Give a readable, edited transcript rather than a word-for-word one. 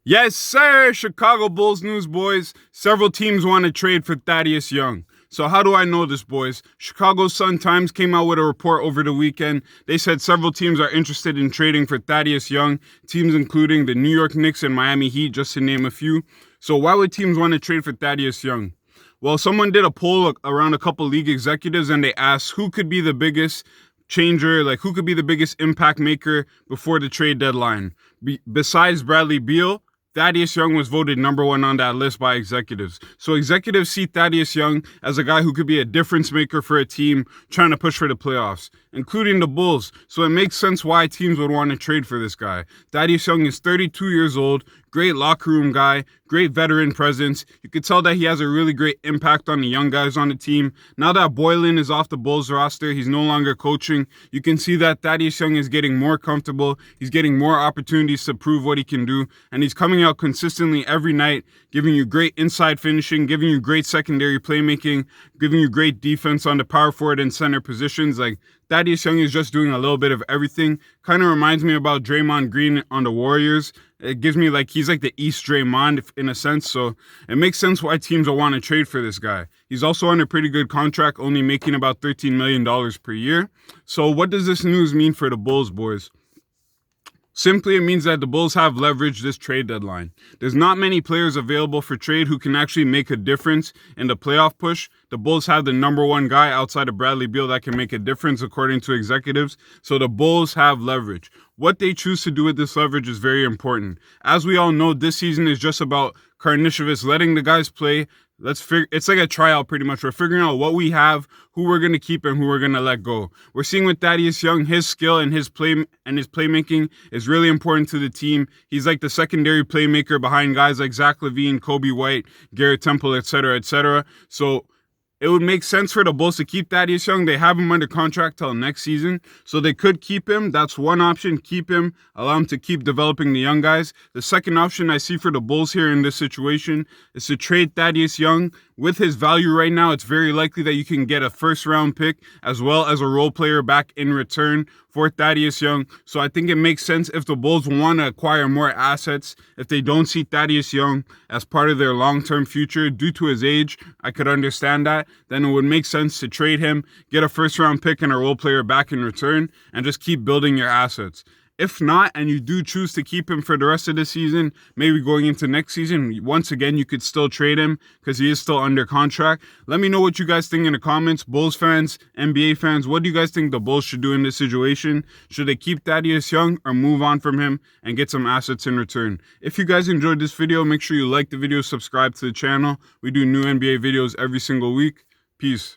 Yes, sir. Chicago Bulls news, boys. Several teams want to trade for Thaddeus Young. So how do I know this, boys? Chicago Sun-Times came out with a report over the weekend. They said several teams are interested in trading for Thaddeus Young, teams including the New York Knicks and Miami Heat, just to name a few. So why would teams want to trade for Thaddeus Young? Well, someone did a poll around a couple league executives, and they asked who could be the biggest changer, like who could be the biggest impact maker before the trade deadline. Besides Bradley Beal, Thaddeus Young was voted number one on that list by executives. So executives see Thaddeus Young as a guy who could be a difference maker for a team trying to push for the playoffs, including the Bulls. So it makes sense why teams would want to trade for this guy. Thaddeus Young is 32 years old, great locker room guy, great veteran presence. You could tell that he has a really great impact on the young guys on the team. Now that Boylen is off the Bulls roster, he's no longer coaching. You can see that Thaddeus Young is getting more comfortable. He's getting more opportunities to prove what he can do. And he's coming out consistently every night, giving you great inside finishing, giving you great secondary playmaking, giving you great defense on the power forward and center positions. Like, Thaddeus Young is just doing a little bit of everything. Kind of reminds me about Draymond Green on the Warriors. It gives me like he's like the East Draymond in a sense. So it makes sense why teams will want to trade for this guy. He's also on a pretty good contract, only making about $13 million per year. So what does this news mean for the Bulls, boys? Simply, it means that the Bulls have leveraged this trade deadline. There's not many players available for trade who can actually make a difference in the playoff push. The Bulls have the number one guy outside of Bradley Beal that can make a difference, according to executives. So the Bulls have leverage. What they choose to do with this leverage is very important. As we all know, this season is just about Karnisovas letting the guys play. It's like a tryout pretty much. We're figuring out what we have, who we're going to keep, and who we're going to let go. We're seeing with Thaddeus Young, his skill and his playmaking is really important to the team. He's like the secondary playmaker behind guys like Zach LaVine, Kobe White, Garrett Temple, etc., etc. So it would make sense for the Bulls to keep Thaddeus Young. They have him under contract till next season, so they could keep him. That's one option. Keep him, allow him to keep developing the young guys. The second option I see for the Bulls here in this situation is to trade Thaddeus Young. With his value right now, it's very likely that you can get a first-round pick as well as a role player back in return for Thaddeus Young. So I think it makes sense if the Bulls want to acquire more assets. If they don't see Thaddeus Young as part of their long-term future due to his age, I could understand that. Then it would make sense to trade him, get a first-round pick and a role player back in return, and just keep building your assets. If not, and you do choose to keep him for the rest of the season, maybe going into next season, once again, you could still trade him because he is still under contract. Let me know what you guys think in the comments. Bulls fans, NBA fans, what do you guys think the Bulls should do in this situation? Should they keep Thaddeus Young or move on from him and get some assets in return? If you guys enjoyed this video, make sure you like the video, subscribe to the channel. We do new NBA videos every single week. Peace.